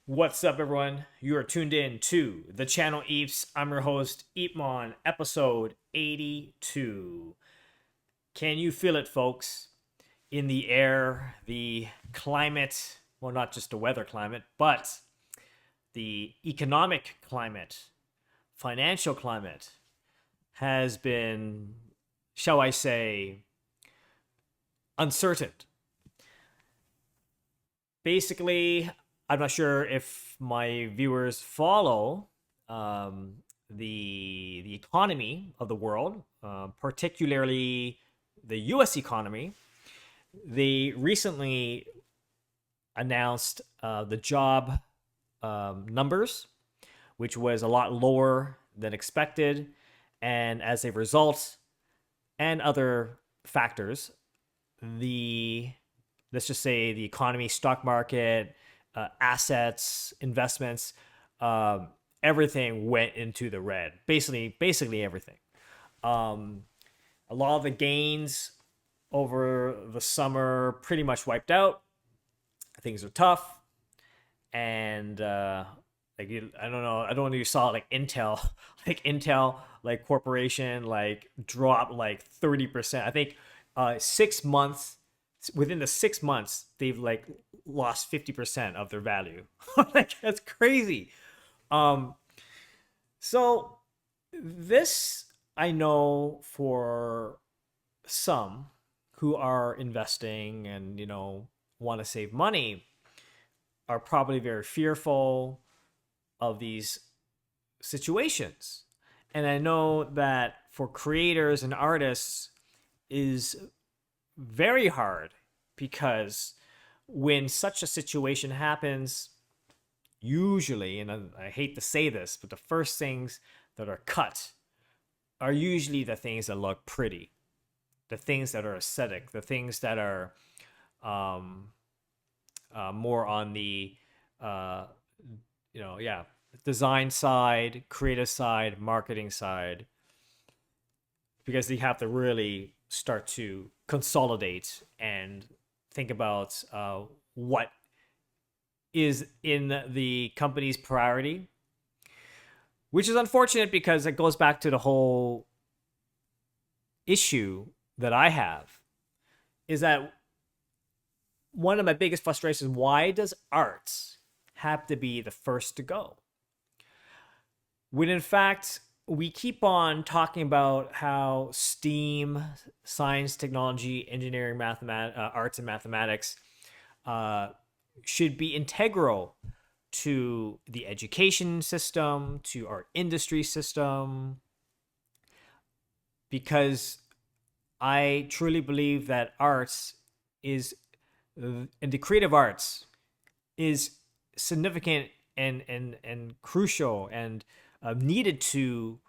What's up, everyone? You are tuned in to the channel Eps. I'm your host, EEPMON, episode 82. Can you feel it, folks? In the air, the climate, well, not just the weather climate, but the economic climate, financial climate has been, shall I say, uncertain. Basically, I'm not sure if my viewers follow um, the economy of the world, particularly the U.S. economy. They recently announced the job numbers, which was a lot lower than expected, and as a result, and other factors, the let's just say the economy, stock market, assets, investments, everything went into the red. Basically everything. Um, a lot of the gains over the summer pretty much wiped out. Things are tough, and I don't know. I don't know if you saw it, like Intel, like corporation, like drop like 30%. I think 6 months within the 6 months they've like lost 50% of their value. Like that's crazy. Um, so this I know for some who are investing and want to save money are probably very fearful of these situations. And I know that for creators and artists is very hard because when such a situation happens, usually, and I hate to say this, but the first things that are cut are usually the things that look pretty, the things that are aesthetic, the things that are um, more on the uh, yeah, design side, creative side, marketing side, because they have to really start to consolidate and think about what is in the company's priority, which is unfortunate because it goes back to the whole issue that I have is that one of my biggest frustrations, why does arts have to be the first to go? When in fact, we keep on talking about how STEAM, science, technology, engineering, arts, and mathematics uh, should be integral to the education system, to our industry system, because I truly believe that arts is, and the creative arts is significant and crucial and needed to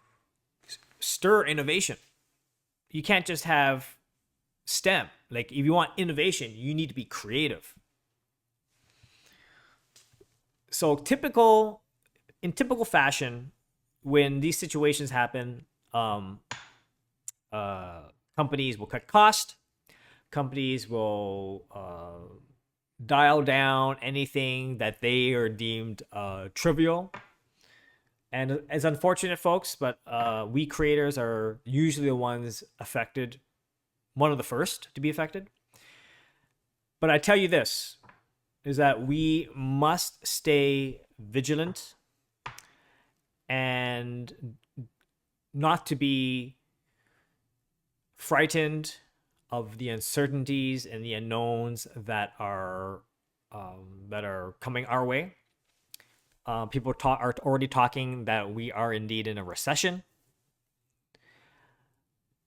stir innovation. You can't just have STEM. Like if you want innovation, you need to be creative. So in typical fashion, when these situations happen, um, uh, companies will cut cost. Companies will dial down anything that they are deemed trivial. And it's unfortunate, folks, but we creators are usually the ones affected, one of the first to be affected. But I tell you this is that we must stay vigilant and not to be frightened of the uncertainties and the unknowns that are coming our way. People are already talking that we are indeed in a recession.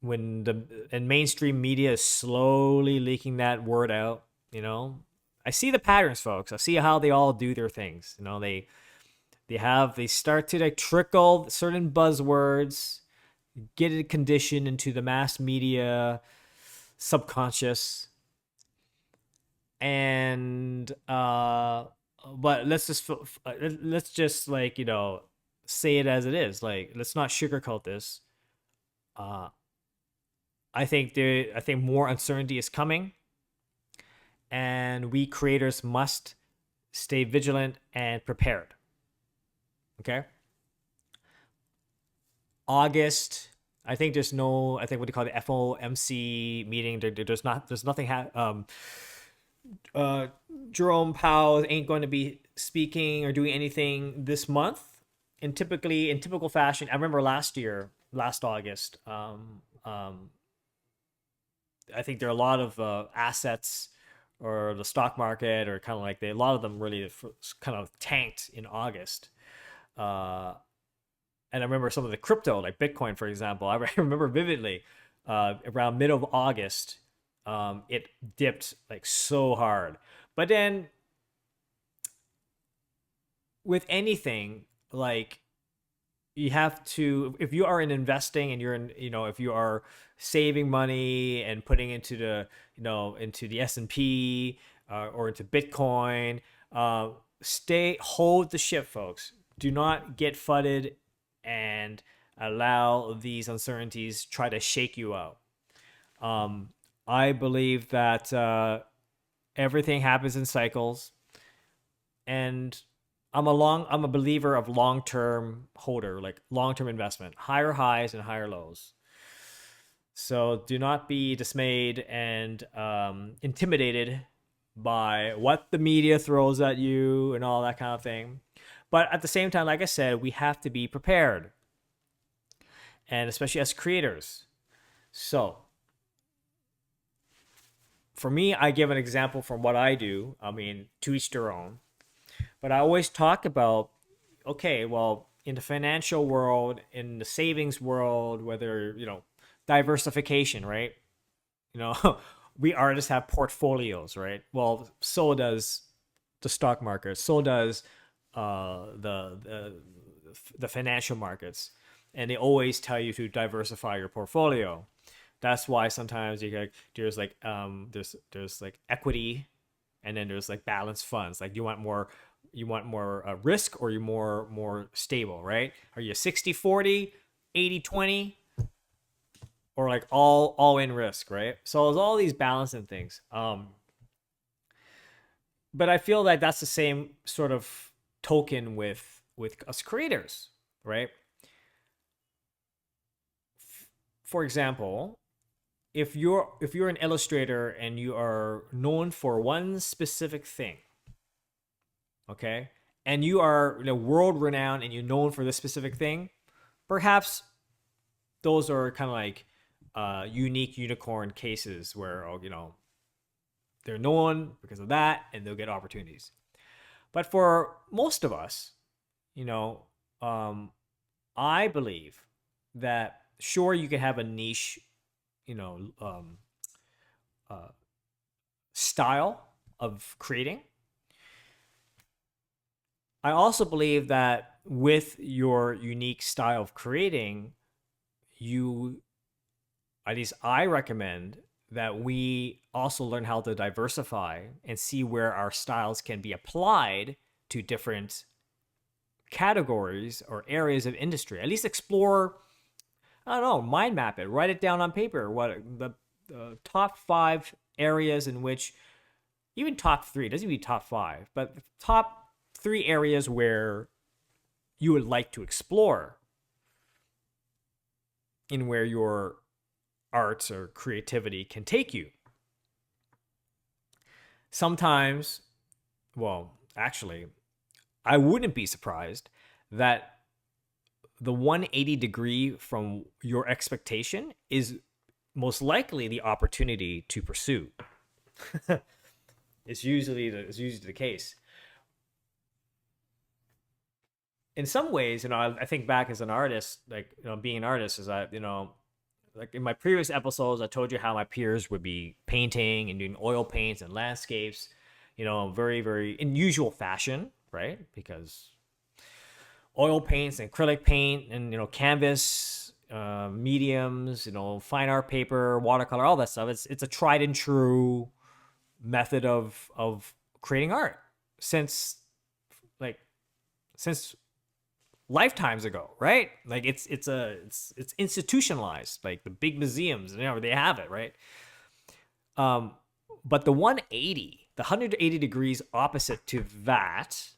When the and mainstream media is slowly leaking that word out, I see the patterns, folks. I see how they all do their things. They start to like trickle certain buzzwords, get it conditioned into the mass media subconscious, and but let's just like say it as it is. Like let's not sugarcoat this. uh I think more uncertainty is coming, and we creators must stay vigilant and prepared. Okay. August, I think there's no, I think what they call the FOMC meeting. There's nothing. Uh, Jerome Powell ain't going to be speaking or doing anything this month. And typically, in typical fashion, I remember last August, I think there are a lot of assets or the stock market or kind of like a lot of them really kind of tanked in August. Uh, and I remember some of the crypto, like Bitcoin, for example. I remember vividly around mid of August, it dipped like so hard. But then with anything, like you have to, if you are in investing and you're in, if you are saving money and putting into the, into the S&P or into Bitcoin, hold the ship, folks. Do not get fudded and allow these uncertainties try to shake you out. I believe that everything happens in cycles, and I'm a believer of long-term holder, like long-term investment, higher highs and higher lows. So do not be dismayed and intimidated by what the media throws at you and all that kind of thing. But at the same time, like I said, we have to be prepared, and especially as creators. So for me, I give an example from what I do. I mean, to each their own. But I always talk about, okay, well, in the financial world, in the savings world, whether, diversification, right? You know, we artists have portfolios, right? Well, so does the stock market, so does the financial markets, and they always tell you to diversify your portfolio. That's why sometimes there's like there's like equity, and then there's like balanced funds. Like you want more risk, or you more stable, right? Are you 60-40, 80-20, or like all in risk, right? So there's all these balancing things. But I feel like that's the same sort of token with us creators, right? For example, if you're an illustrator and you are known for one specific thing, okay, and you are world renowned and you're known for this specific thing, perhaps those are kind of like unique unicorn cases where they're known because of that and they'll get opportunities. But for most of us, um, I believe that sure, you can have a niche, you know, um, uh, style of creating. I also believe that with your unique style of creating, you, at least I recommend that we also learn how to diversify and see where our styles can be applied to different categories or areas of industry. At least explore, I don't know, mind map it, write it down on paper. What the top 5 areas in which, even top 3, doesn't even be top 5, but the top 3 areas where you would like to explore in where your arts or creativity can take you. Sometimes, well, actually, I wouldn't be surprised that the 180 degree from your expectation is most likely the opportunity to pursue. It's usually the case. In some ways, I think back as an artist, like being an artist, is that like in my previous episodes, I told you how my peers would be painting and doing oil paints and landscapes, very, very unusual fashion, right? Because oil paints and acrylic paint and, canvas, mediums, fine art paper, watercolor, all that stuff. It's a tried and true method of creating art since since lifetimes ago, right? Like it's institutionalized, like the big museums, they have it, right? But the the 180 degrees opposite to that,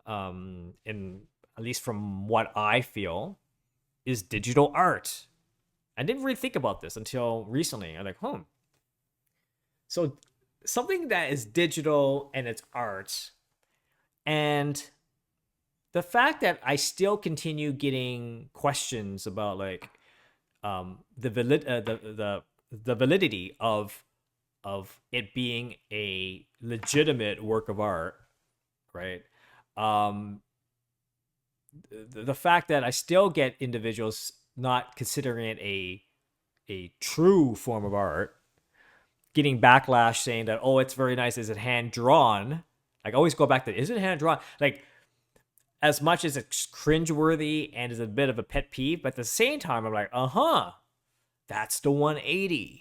in at least from what I feel, is digital art. I didn't really think about this until recently. I'm like, so something that is digital and it's art, and the fact that I still continue getting questions about like the validity of it being a legitimate work of art, right? Um, the fact that I still get individuals not considering it a true form of art, getting backlash saying that, oh, it's very nice, is it hand drawn? Like, I always go back to, is it hand drawn? Like, as much as it's cringeworthy and is a bit of a pet peeve, but at the same time, I'm like, that's the 180.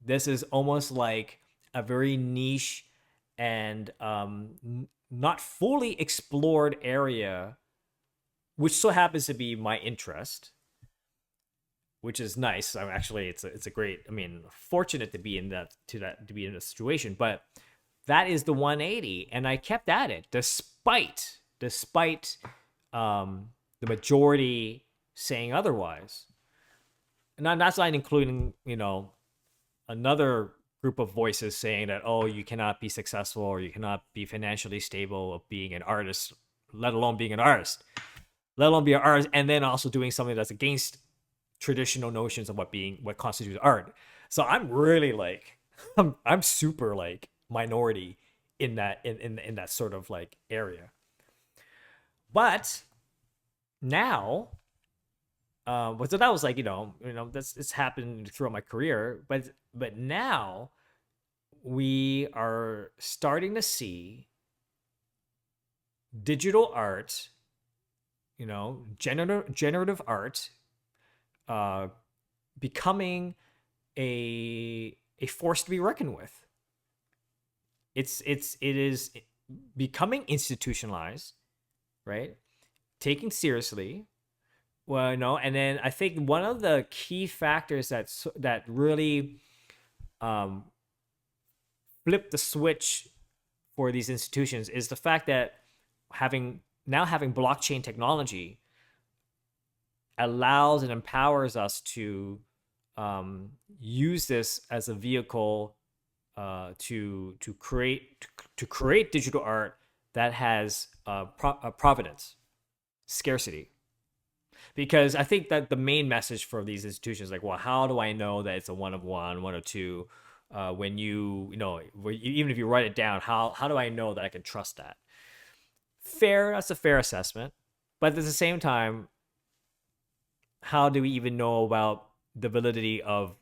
This is almost like a very niche and not fully explored area, which so happens to be my interest, which is nice. I'm actually, it's a great, I mean, fortunate to be in to be in a situation, but that is the 180, and I kept at it despite the majority saying otherwise. And that's not including, another group of voices saying that, oh, you cannot be successful or you cannot be financially stable of being an artist, let alone being an artist, let alone be an artist, and then also doing something that's against traditional notions of what constitutes art. So I'm really like, I'm super like minority in that in that sort of like area. But now, so that was like, it's happened throughout my career, but now we are starting to see digital art, generative art, becoming a force to be reckoned with. It is becoming institutionalized, right? Taken seriously. Well, and then I think one of the key factors that really flipped the switch for these institutions is the fact that having blockchain technology allows and empowers us to use this as a vehicle to create digital art that has provenance, scarcity. Because I think that the main message for these institutions is like, well, how do I know that it's a 1 of 1, 1 of 2? When even if you write it down, how do I know that I can trust that? That's a fair assessment. But at the same time, how do we even know about the validity of,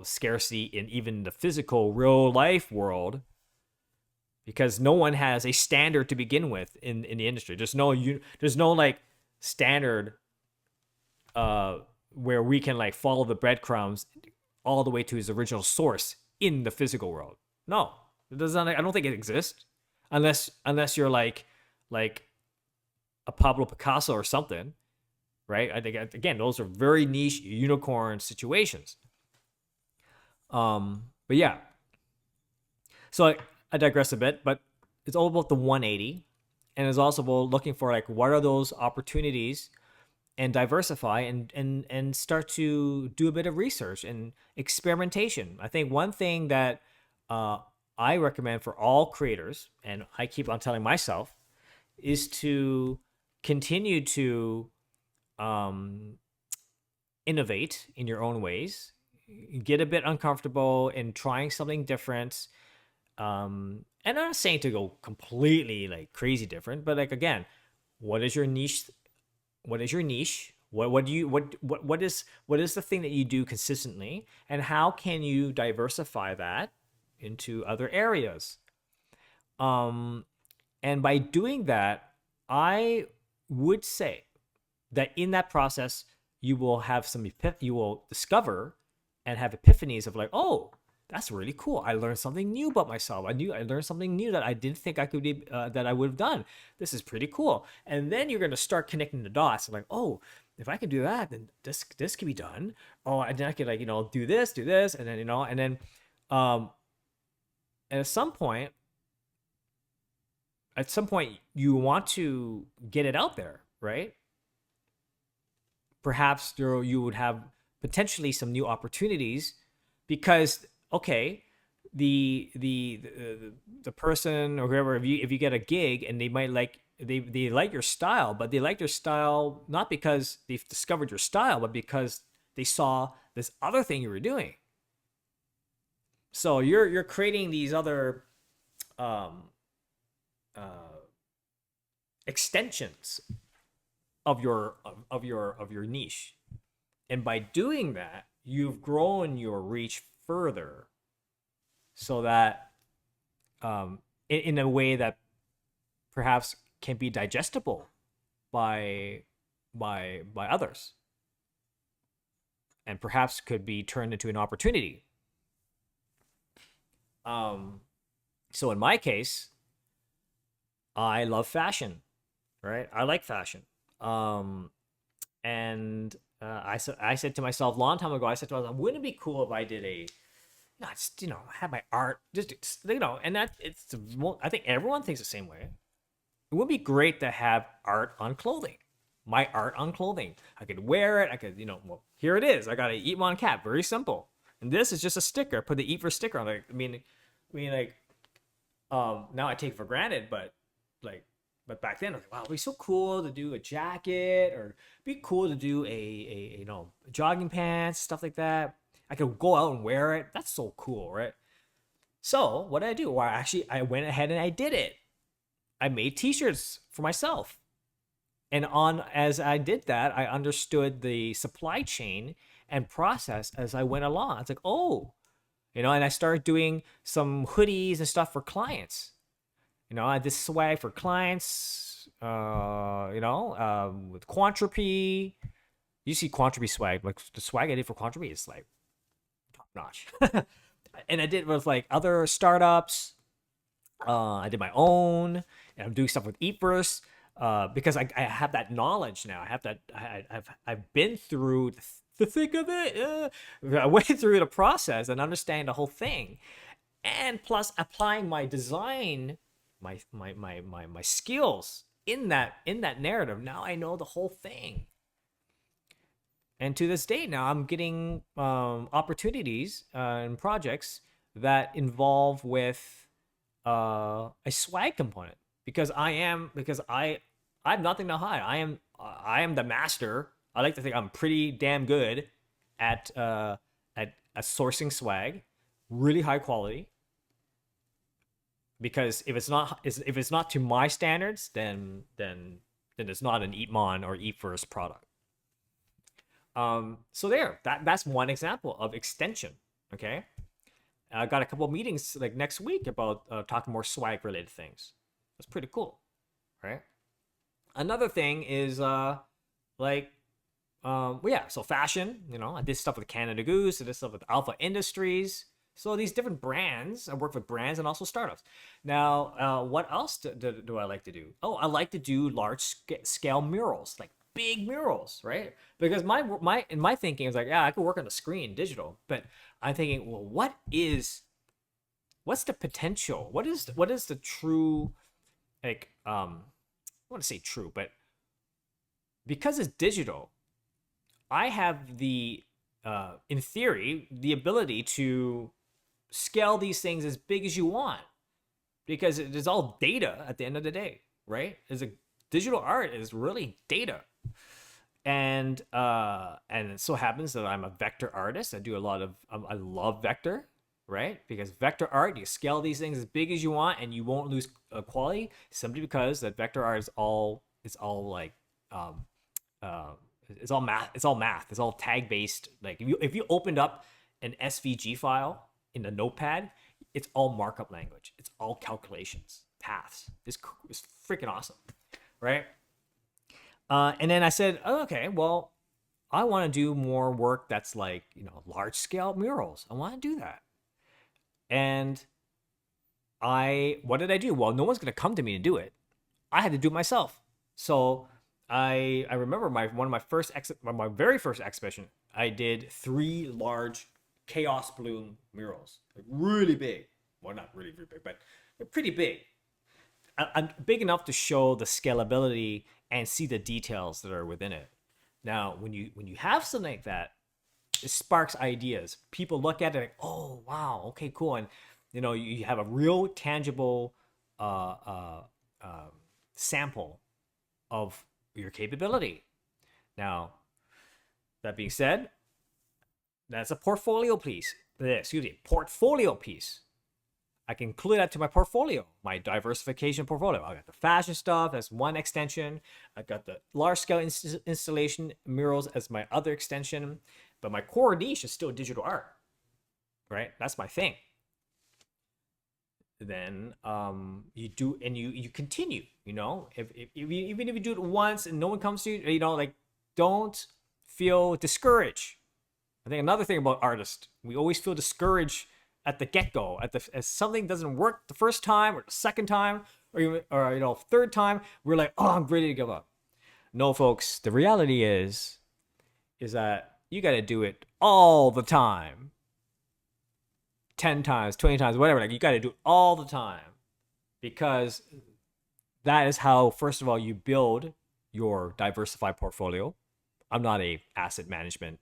scarcity in even the physical real life world? Because no one has a standard to begin with in the industry. There's no like standard where we can like follow the breadcrumbs all the way to his original source in the physical world. No, it doesn't. I don't think it exists unless you're like a Pablo Picasso or something, right? I think, again, those are very niche unicorn situations. But yeah. So I digress a bit, but it's all about the 180, and it's also about looking for like what are those opportunities, and diversify and start to do a bit of research and experimentation. I think one thing that I recommend for all creators, and I keep on telling myself, is to continue to innovate in your own ways, get a bit uncomfortable in trying something different. And I'm not saying to go completely like crazy different, but like, again, what is your niche? What is your niche? What is the thing that you do consistently, and how can you diversify that into other areas? And by doing that, I would say that in that process, you will have you will discover and have epiphanies of like, oh, that's really cool. I learned something new about myself. I learned something new that I didn't think I could be, that I would have done. This is pretty cool. And then you're going to start connecting the dots. Like, oh, if I can do that, then this can be done. Oh, and then I could like, do this, and then, and then, at some point, at some point you want to get it out there, right? Perhaps there you would have potentially some new opportunities because okay, the person or whoever, if you get a gig and they might like they like your style, but they like your style not because they've discovered your style, but because they saw this other thing you were doing. So you're creating these other um, uh, extensions of your niche, and by doing that, you've grown your reach further, so that in a way that perhaps can be digestible by by others, and perhaps could be turned into an opportunity. Um, so in my case, I love fashion, right? I like fashion. Um, and I said to myself a long time ago, I said to myself, wouldn't it be cool if I did a, not just, have my art, just, and that it's, I think everyone thinks the same way. It would be great to have art on clothing. My art on clothing. I could wear it. I could, well, here it is. I got an EEPMON cap. Very simple. And this is just a sticker. Put the Eat for sticker on it. Like, now I take it for granted, but like, but back then, I was like, wow, it'd be so cool to do a jacket, or it'd be cool to do a jogging pants, stuff like that. I could go out and wear it. That's so cool, right? So what did I do? Well, actually, I went ahead and I did it. I made T-shirts for myself, and on as I did that, I understood the supply chain and process as I went along. It's like, oh, and I started doing some hoodies and stuff for clients. I did swag for clients, with Quantropy. You see Quantropy swag, like the swag I did for Quantropy is like top notch. And I did with like other startups. I did my own, and I'm doing stuff with Eatverse because I have that knowledge now. I have that. I've been through the thick of it. I went through the process and understand the whole thing, and plus applying my design, my skills in that narrative. Now I know the whole thing, and to this day now I'm getting opportunities and projects that involve with a swag component, because I have nothing to hide. I am the master. I like to think I'm pretty damn good at sourcing swag, really high quality. Because if it's not to my standards, then it's not an EEPMON or Eat First product. So that's one example of extension. Okay, I got a couple of meetings like next week about talking more swag related things. That's pretty cool, right? Another thing is like well, yeah, so fashion. I did stuff with Canada Goose. I did stuff with Alpha Industries. So these different brands, I work with brands and also startups. Now, what else do I like to do? Oh, I like to do large scale murals, like big murals, right? Because my thinking is like, yeah, I could work on the screen, digital, but I'm thinking, well, what's the potential? What is the true, like, I want to say true, but because it's digital, I have in theory, the ability to scale these things as big as you want, because it is all data at the end of the day, right? Digital art is really data. And it so happens that I'm a vector artist. I do a lot of I love vector, right? Because vector art, you scale these things as big as you want, and you won't lose quality, simply because that vector art is all like um, uh, it's all math. It's all math. It's all tag based. Like if you opened up an SVG file in a notepad, it's all markup language. It's all calculations, paths. It's freaking awesome, right? And then I said, oh, okay, well, I want to do more work that's like, large scale murals. I want to do that. And what did I do? Well, no one's going to come to me to do it. I had to do it myself. So I remember my very first exhibition, I did 3 large chaos balloon murals, like really big. Well, not really, really big, but they're pretty big. I'm big enough to show the scalability and see the details that are within it. Now, when you have something like that, it sparks ideas. People look at it like, oh wow, okay, cool, and you have a real tangible uh, uh, uh, sample of your capability. Now, that being said, that's a portfolio piece. Excuse me, portfolio piece. I can include that to my portfolio, my diversification portfolio. I got the fashion stuff as one extension. I got the large scale installation murals as my other extension. But my core niche is still digital art, right? That's my thing. Then you do, and you continue. Even if you do it once and no one comes to you, like, don't feel discouraged. I think another thing about artists, we always feel discouraged at the get-go, as something doesn't work the first time or the second time or even third time, we're like, oh, I'm ready to give up. No, folks, the reality is that you got to do it all the time. 10 times, 20 times, whatever. Like, you got to do it all the time, because that is how, first of all, you build your diversified portfolio. I'm not a asset management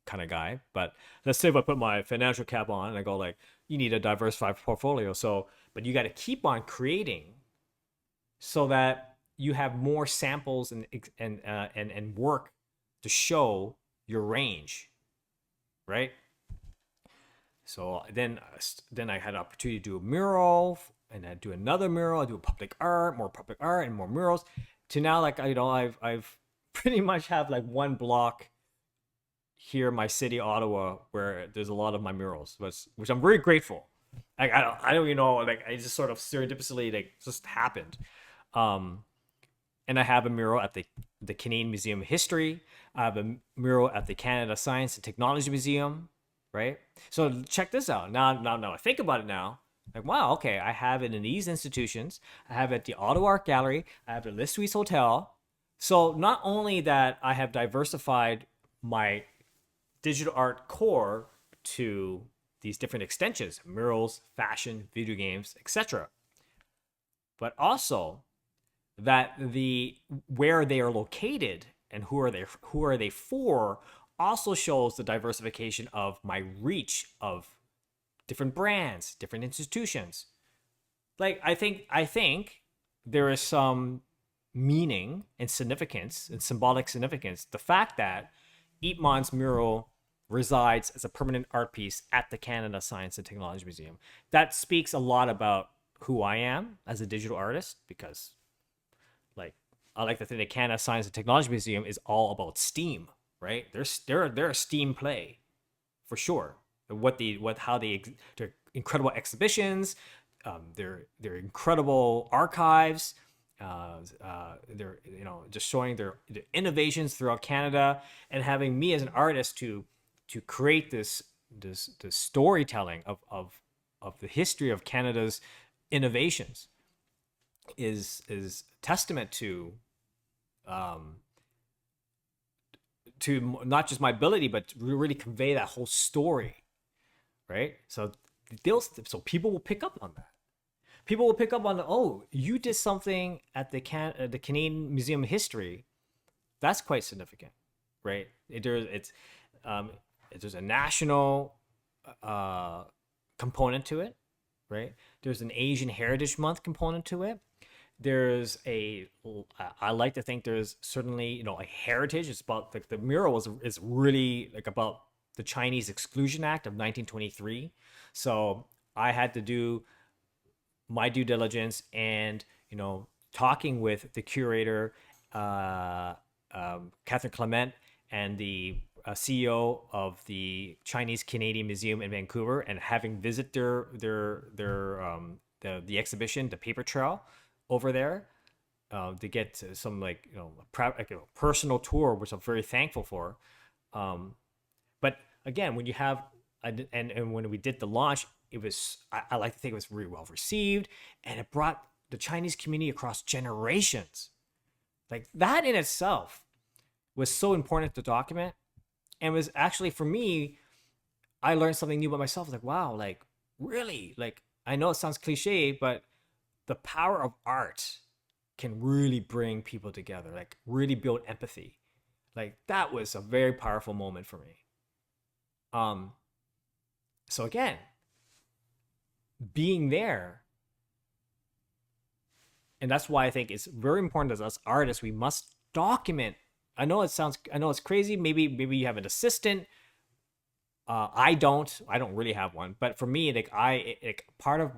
kind of guy, but let's say if I put my financial cap on and I go like, you need a diversified portfolio. So, but you got to keep on creating so that you have more samples and work to show your range, right? So then I had an opportunity to do a mural, and I do another mural. I do public art, more public art, and more murals. To now, like, I've pretty much have like one block here in my city, Ottawa, where there's a lot of my murals, which I'm very grateful. Like, I don't even know, like, I just sort of serendipitously, like, just happened. And I have a mural at the Canadian Museum of History. I have a mural at the Canada Science and Technology Museum, right? So check this out. Now I think about it now. Like, wow, okay, I have it in these institutions. I have it at the Ottawa Art Gallery. I have it at Le Suisse Hotel. So not only that I have diversified my digital art core to these different extensions, murals, fashion, video games, etc., but also that where they are located and who are they for also shows the diversification of my reach of different brands, different institutions. Like, I think there is some meaning and significance and symbolic significance. The fact that EEPMON's mural resides as a permanent art piece at the Canada Science and Technology Museum. That speaks a lot about who I am as a digital artist, because, like, I like to think the Canada Science and Technology Museum is all about STEAM, right? They're a STEAM play, for sure. Their incredible exhibitions, their incredible archives, they're just showing their innovations throughout Canada, and having me as an artist to create this storytelling of the history of Canada's innovations is testament to not just my ability, but to really convey that whole story, right? So people will pick up on that. People will pick up on oh, you did something at the Canadian Museum of History. That's quite significant, right? There's a national component to it, right? There's an Asian Heritage Month component to it. I like to think there's certainly, a heritage. It's about, like, the mural is really, like, about the Chinese Exclusion Act of 1923. So I had to do my due diligence and, talking with the curator, Catherine Clement, and the CEO of the Chinese Canadian Museum in Vancouver, and having visit the exhibition, the paper trail over there, to get some, like, personal tour, which I'm very thankful for. But again, when you have and when we did the launch, it was, I like to think it was really well received, and it brought the Chinese community across generations. Like, that in itself was so important to document, and was actually, for me, I learned something new about myself. Like, wow, like, really, like, I know it sounds cliche, but the power of art can really bring people together, like really build empathy. Like that was a very powerful moment for me. So again, being there, and that's why I think it's very important as us artists, we must document. I know it's crazy. Maybe you have an assistant. I don't really have one, but for me, like part of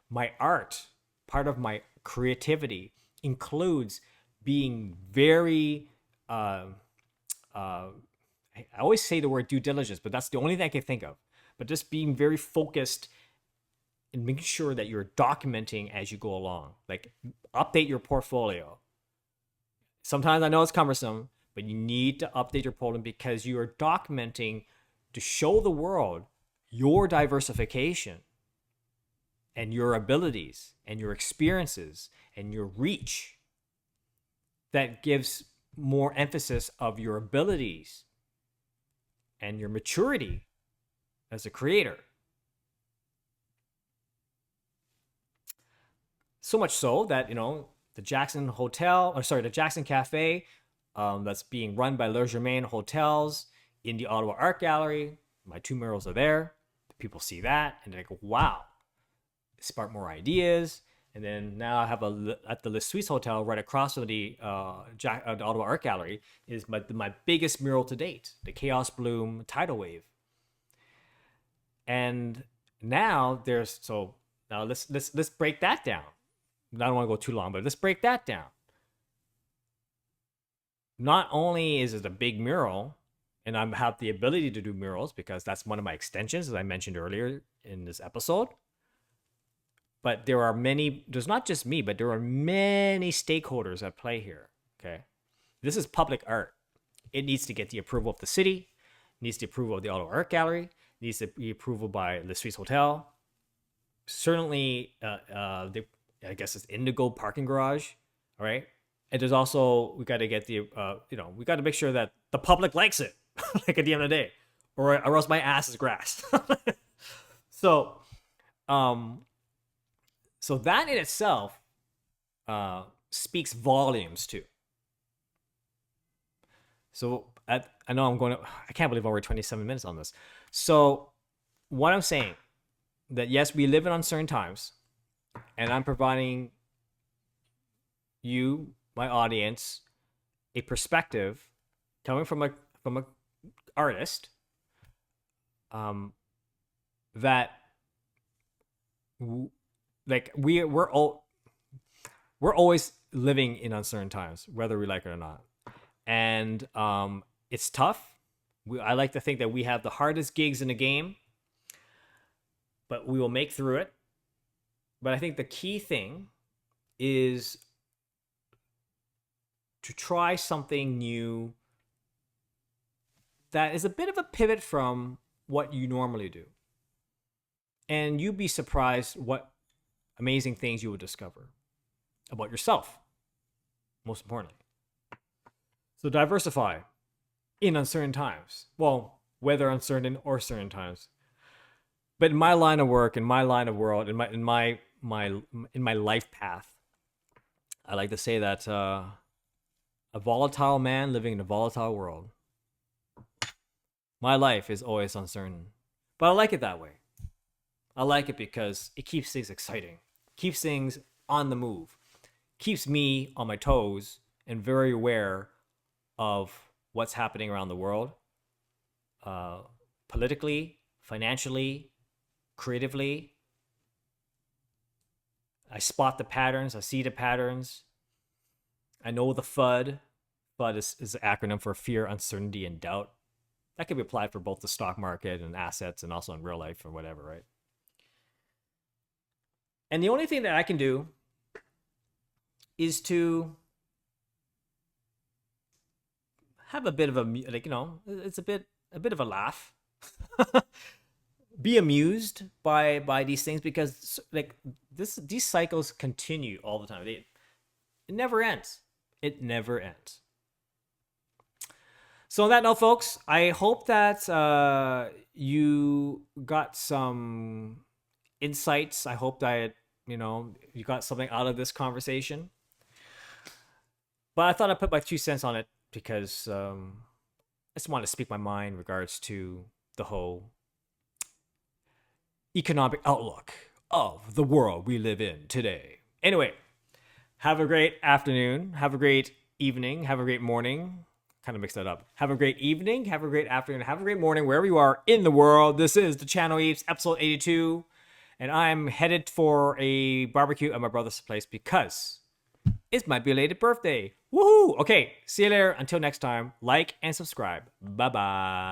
my art, part of my creativity includes being very I always say the word due diligence, but that's the only thing I can think of. But just being very focused and making sure that you're documenting as you go along. Like update your portfolio. Sometimes I know it's cumbersome, but you need to update your portfolio because you are documenting to show the world your diversification and your abilities and your experiences and your reach. That gives more emphasis of your abilities and your maturity as a creator. So much so that, the Jackson Cafe, that's being run by Le Germain Hotels in the Ottawa Art Gallery. My 2 murals are there. People see that and they go, wow, spark more ideas. And then now I have at the Le Suisse Hotel right across from the Ottawa Art Gallery is my biggest mural to date, the Chaos Bloom Tidal Wave. And now now let's break that down. I don't want to go too long, but let's break that down. Not only is it a big mural, and I have the ability to do murals because that's one of my extensions, as I mentioned earlier in this episode. But there's not just me, but there are many stakeholders at play here, okay? This is public art. It needs to get the approval of the city, needs the approval of the Ottawa Art Gallery, needs to be approval by Le Suisse Hotel. Certainly, I guess it's Indigo Parking Garage, all right? And there's also, we got to get we got to make sure that the public likes it, like at the end of the day, or else my ass is grass. So that in itself speaks volumes too. So I know I can't believe I'm over 27 minutes on this. So what I'm saying, that yes, we live in uncertain times, and I'm providing you, my audience, a perspective coming from a artist, that like we're always living in uncertain times, whether we like it or not, and it's tough. I like to think that we have the hardest gigs in the game, but we will make through it. But I think the key thing is to try something new that is a bit of a pivot from what you normally do. And you'd be surprised what amazing things you will discover about yourself, most importantly. So diversify in uncertain times. Well, whether uncertain or certain times. But in my line of work, in my line of world, in my life path, I like to say that a volatile man living in a volatile world. My life is always uncertain, but I like it that way. I like it because it keeps things exciting, keeps things on the move, keeps me on my toes and very aware of what's happening around the world, politically, financially, creatively. I spot the patterns. I see the patterns. I know the FUD. FUD is an acronym for fear, uncertainty, and doubt. That can be applied for both the stock market and assets and also in real life or whatever, right? And the only thing that I can do is to have a bit of it's a bit of a laugh. Be amused by these things, because these cycles continue all the time. It never ends. It never ends. So on that note, folks, I hope that you got some insights. I hope that you got something out of this conversation. But I thought I'd put my 2 cents on it because I just want to speak my mind in regards to the whole economic outlook of the world we live in today. Anyway, have a great afternoon. Have a great evening. Have a great morning. Kind of mixed that up. Have a great evening. Have a great afternoon. Have a great morning wherever you are in the world. This is the channel Eps, episode 82. And I'm headed for a barbecue at my brother's place because it's my belated birthday. Woohoo! Okay, see you later. Until next time, like and subscribe. Bye-bye.